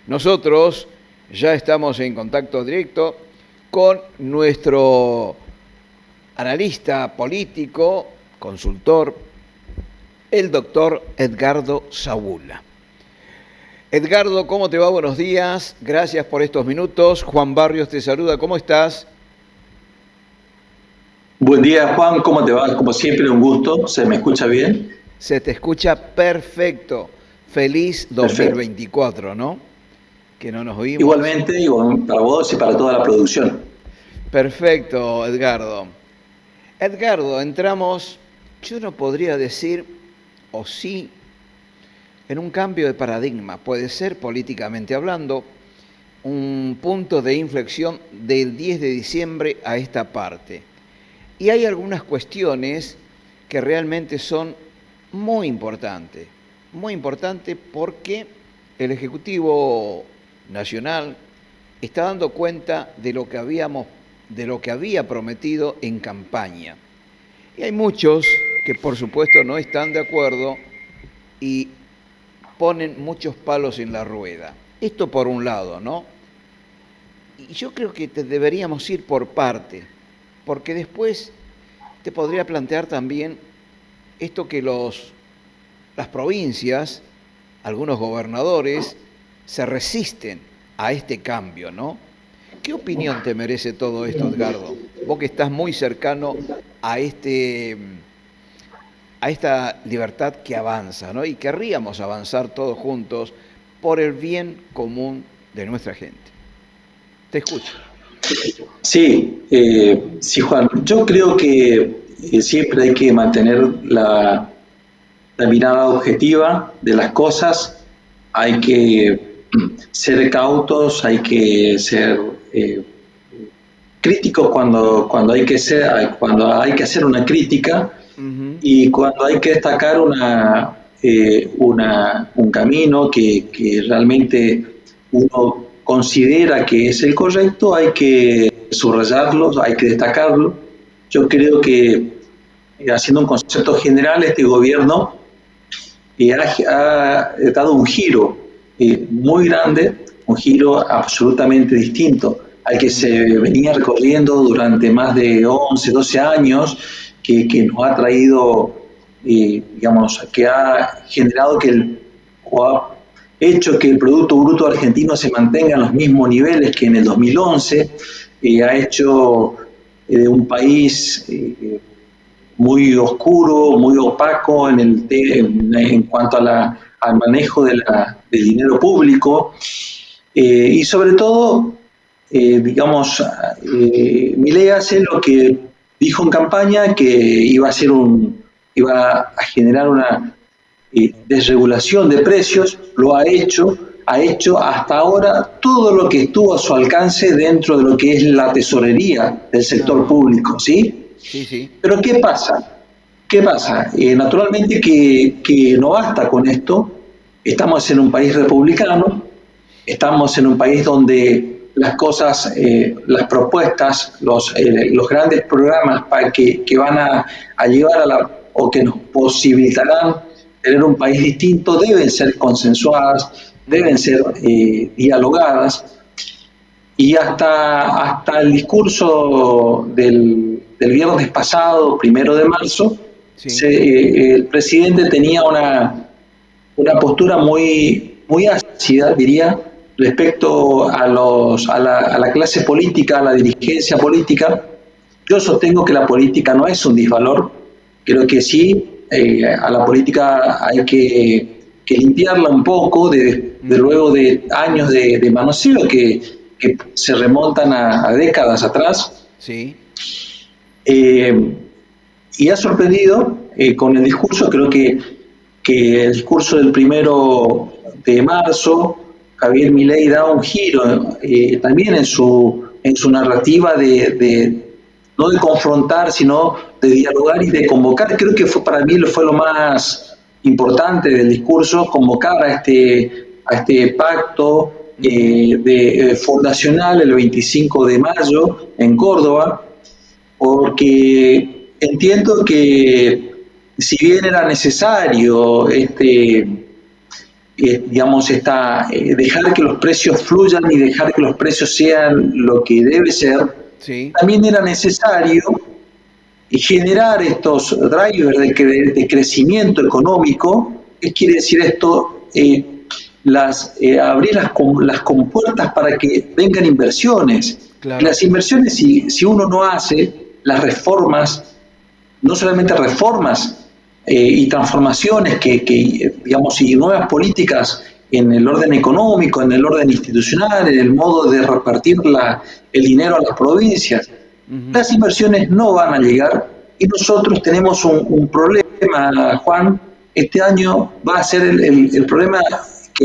Nosotros ya estamos en contacto directo con nuestro analista político, consultor, el doctor Edgardo Saúla. Edgardo, ¿cómo te va? Buenos días, gracias por estos minutos. Juan Barrios te saluda, ¿cómo estás? Buen día, Juan, ¿cómo te va? Como siempre, un gusto. ¿Se me escucha bien? Se te escucha perfecto. Feliz Perfecto. 2024, ¿no? Que no nos oímos. Igualmente, para vos y para toda la producción. Perfecto, Edgardo. Edgardo, entramos, yo no podría decir, o sí, en un cambio de paradigma. Puede ser, políticamente hablando, un punto de inflexión del 10 de diciembre a esta parte. Y hay algunas cuestiones que realmente son muy importantes porque el Ejecutivo Nacional está dando cuenta de lo que había prometido en campaña. Y hay muchos que por supuesto no están de acuerdo y ponen muchos palos en la rueda. Esto por un lado, ¿no? Y yo creo que deberíamos ir por parte, porque después te podría plantear también esto que las provincias, algunos gobernadores, se resisten a este cambio, ¿no? ¿Qué opinión te merece todo esto, Edgardo? Vos que estás muy cercano a esta libertad que avanza, ¿no? Y querríamos avanzar todos juntos por el bien común de nuestra gente. Te escucho. Sí, Juan. Yo creo que siempre hay que mantener la mirada objetiva de las cosas. Hay que ser cautos, hay que ser críticos cuando hay que hacer una crítica. Uh-huh. Y cuando hay que destacar un camino que realmente uno considera que es el correcto, hay que subrayarlo, hay que destacarlo. Yo creo que, haciendo un concepto general, este gobierno ha dado un giro muy grande, un giro absolutamente distinto al que se venía recorriendo durante más de 11, 12 años, que nos ha traído, que ha generado o ha hecho que el Producto Bruto Argentino se mantenga en los mismos niveles que en el 2011, ha hecho de un país muy oscuro, muy opaco en cuanto al manejo del dinero público, y sobre todo, Milei hace lo que dijo en campaña, que iba a generar una desregulación de precios. Lo ha hecho hasta ahora todo lo que estuvo a su alcance dentro de lo que es la tesorería del sector público, ¿sí? Sí, sí. Pero ¿qué pasa? Naturalmente que no basta con esto. Estamos en un país republicano, estamos en un país donde las cosas, las propuestas, los grandes programas que van a llevar o que nos posibilitarán tener un país distinto, deben ser consensuadas, deben ser dialogadas. Y hasta el discurso del viernes pasado, 1 de marzo, Sí. el presidente tenía una postura muy ácida, diría, respecto a la clase política, a la dirigencia política. Yo sostengo que la política no es un disvalor. Creo que sí, a la política hay que limpiarla un poco, luego de años de manoseo que se remontan a décadas atrás. Sí. Y ha sorprendido con el discurso. Creo que el discurso del 1 de marzo, Javier Milei da un giro también en su narrativa no de confrontar, sino de dialogar y de convocar. Creo que para mí fue lo más importante del discurso, convocar a este pacto fundacional el 25 de mayo en Córdoba, porque entiendo que, si bien era necesario digamos, dejar que los precios fluyan y dejar que los precios sean lo que debe ser, Sí. también era necesario generar estos drivers de crecimiento económico. ¿Qué quiere decir esto? Abrir las compuertas para que vengan inversiones. Claro. Y las inversiones, si uno no hace las reformas, no solamente reformas y transformaciones digamos, y nuevas políticas en el orden económico, en el orden institucional, en el modo de repartir el dinero a las provincias, las inversiones no van a llegar y nosotros tenemos un problema, Juan. Este año va a ser el problema que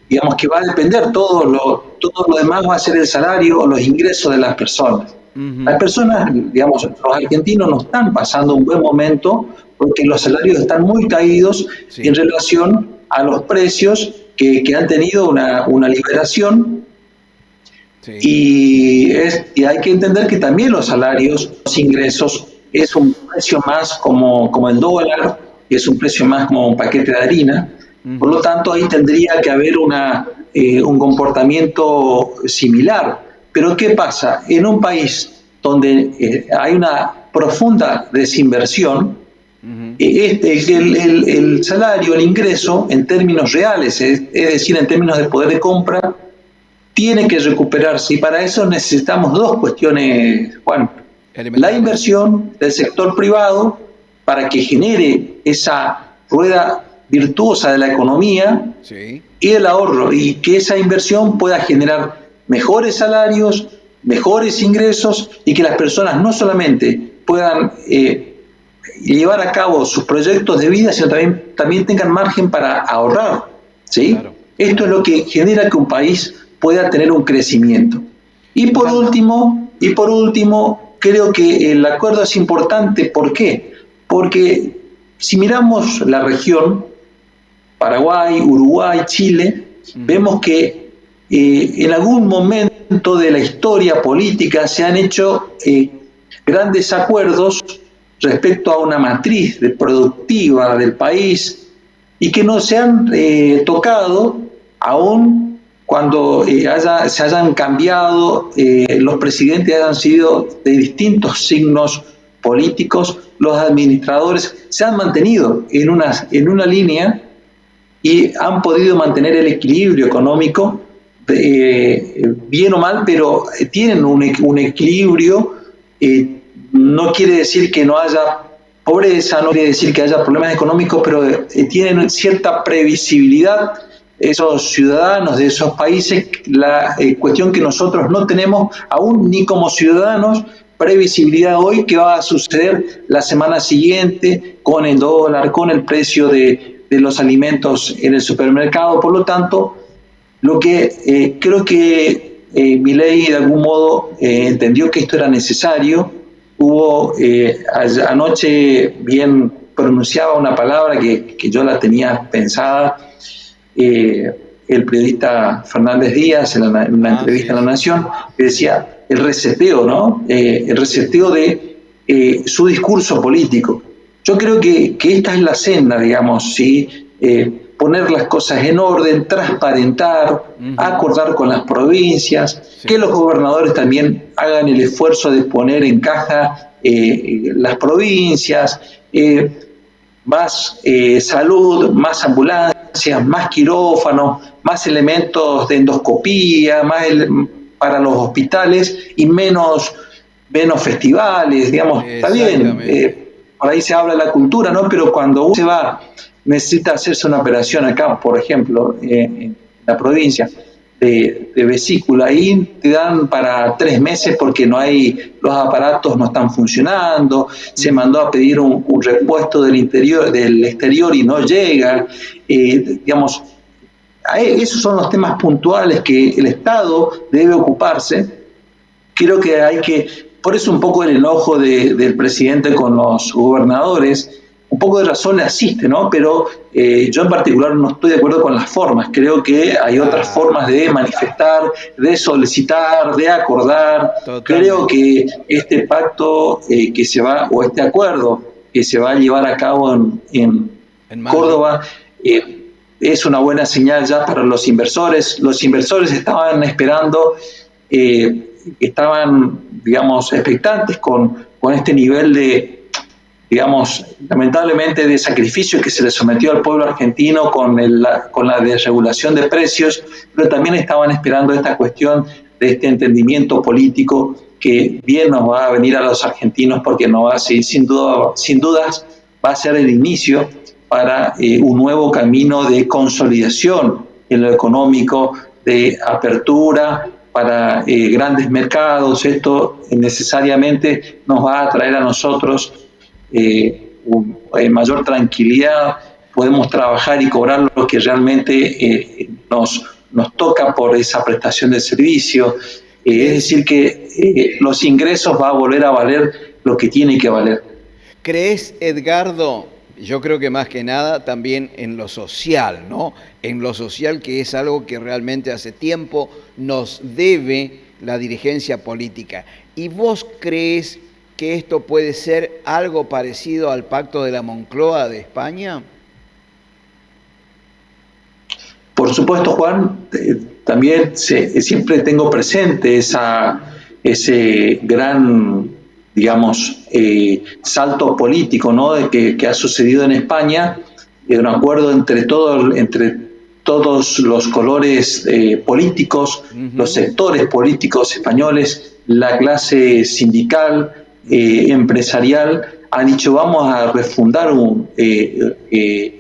digamos que va a depender, todo lo demás va a ser el salario o los ingresos de las personas. Las personas, digamos, los argentinos no están pasando un buen momento porque los salarios están muy caídos en relación a los precios que han tenido una liberación. Y hay que entender que también los salarios, los ingresos, es un precio más como el dólar, es un precio más como un paquete de harina. Por lo tanto, ahí tendría que haber un comportamiento similar. Pero ¿qué pasa? En un país donde hay una profunda desinversión, el salario, el ingreso, en términos reales, es decir, en términos de poder de compra, tiene que recuperarse. Y para eso necesitamos dos cuestiones, Juan. La inversión del sector privado para que genere esa rueda virtuosa de la economía, y el ahorro, y que esa inversión pueda generar mejores salarios, mejores ingresos, y que las personas no solamente puedan llevar a cabo sus proyectos de vida, sino también tengan margen para ahorrar, ¿sí? Claro. Esto es lo que genera que un país pueda tener un crecimiento. Y por último, creo que el acuerdo es importante. ¿Por qué? Porque si miramos la región, Paraguay, Uruguay, Chile, vemos que en algún momento de la historia política se han hecho grandes acuerdos respecto a una matriz productiva del país y que no se han tocado aún cuando se hayan cambiado, los presidentes hayan sido de distintos signos políticos, los administradores se han mantenido en una línea y han podido mantener el equilibrio económico, bien o mal, pero tienen un equilibrio. No quiere decir que no haya pobreza, no quiere decir que haya problemas económicos, pero tienen cierta previsibilidad esos ciudadanos de esos países, la cuestión que nosotros no tenemos aún ni como ciudadanos, previsibilidad hoy que va a suceder la semana siguiente con el dólar, con el precio de los alimentos en el supermercado. Por lo tanto, lo que creo que Milei de algún modo entendió que esto era necesario. Hubo anoche bien pronunciaba una palabra que yo la tenía pensada, el periodista Fernández Díaz en una entrevista en La Nación, que decía el reseteo, ¿no? El reseteo de su discurso político. Yo creo que esta es la senda, digamos, ¿sí? Poner las cosas en orden, transparentar, acordar con las provincias, que los gobernadores también hagan el esfuerzo de poner en caja las provincias, más salud, más ambulancias, más quirófanos, más elementos de endoscopía, para los hospitales y menos festivales, digamos. Está bien, por ahí se habla de la cultura, ¿no? Pero cuando uno se va, necesita hacerse una operación acá, por ejemplo, en la provincia de vesícula, ahí te dan para 3 meses porque los aparatos no están funcionando, se mandó a pedir un repuesto del exterior y no llega, digamos. Esos son los temas puntuales que el Estado debe ocuparse. Creo que por eso un poco el enojo del presidente con los gobernadores, un poco de razón le asiste, ¿no? Pero yo en particular no estoy de acuerdo con las formas. Creo que hay otras formas de manifestar, de solicitar, de acordar. Totalmente. Creo que este pacto o este acuerdo que se va a llevar a cabo en En mayo. Córdoba, es una buena señal ya para los inversores. Los inversores estaban esperando, estaban, digamos, expectantes con este nivel de, digamos, lamentablemente de sacrificio que se le sometió al pueblo argentino con la desregulación de precios, pero también estaban esperando esta cuestión de este entendimiento político que bien nos va a venir a los argentinos porque nos va a seguir, sin dudas, va a ser el inicio para un nuevo camino de consolidación en lo económico, de apertura para grandes mercados. Esto necesariamente nos va a traer a nosotros mayor tranquilidad, podemos trabajar y cobrar lo que realmente nos toca por esa prestación de servicio. Es decir, que los ingresos va a volver a valer lo que tiene que valer. ¿Crees, Edgardo? Yo creo que más que nada también en lo social, ¿no? En lo social, que es algo que realmente hace tiempo nos debe la dirigencia política. ¿Y vos crees que esto puede ser algo parecido al Pacto de la Moncloa de España? Por supuesto, Juan, también siempre tengo presente ese gran, digamos, salto político, ¿no?, que ha sucedido en España, de un acuerdo entre todos los colores políticos, los sectores políticos españoles, la clase sindical, empresarial, han dicho vamos a refundar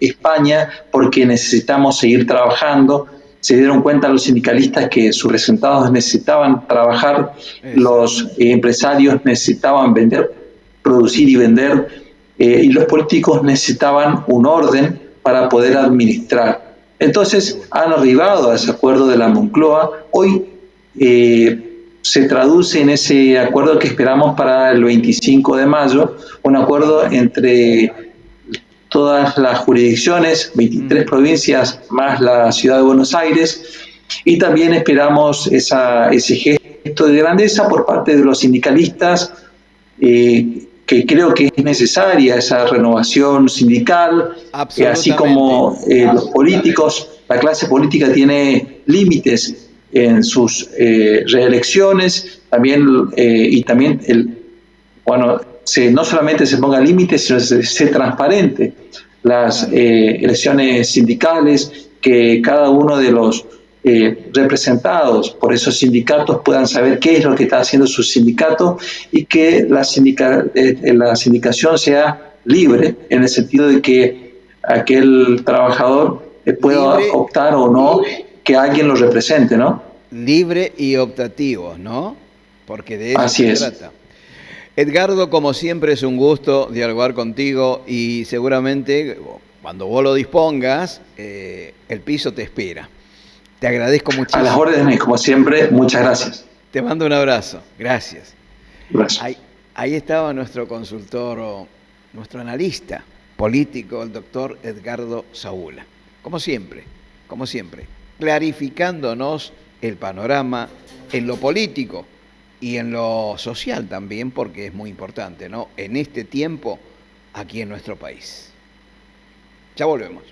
España porque necesitamos seguir trabajando. Se dieron cuenta los sindicalistas que sus representados necesitaban trabajar, los empresarios necesitaban vender, producir y vender, y los políticos necesitaban un orden para poder administrar. Entonces han arribado a ese acuerdo de la Moncloa. Hoy se traduce en ese acuerdo que esperamos para el 25 de mayo, un acuerdo entre todas las jurisdicciones, 23 provincias más la ciudad de Buenos Aires, y también esperamos ese gesto de grandeza por parte de los sindicalistas, que creo que es necesaria esa renovación sindical, así como los políticos. La clase política tiene límites en sus reelecciones, también, y también no solamente se ponga límites, sino se sea transparente las elecciones sindicales, que cada uno de los representados por esos sindicatos puedan saber qué es lo que está haciendo su sindicato y que la sindicación sea libre, en el sentido de que aquel trabajador pueda libre, optar o no que alguien lo represente, ¿no? Libre y optativo, ¿no? Porque de eso se trata. Edgardo, como siempre es un gusto dialogar contigo y seguramente cuando vos lo dispongas, el piso te espera. Te agradezco muchísimo. A las órdenes, como siempre, muchas gracias. Te mando un abrazo. Gracias. Gracias. Ahí estaba nuestro consultor, nuestro analista político, el doctor Edgardo Saúla. Como siempre, clarificándonos el panorama en lo político y en lo social también, porque es muy importante, ¿no?, en este tiempo aquí en nuestro país. Ya volvemos.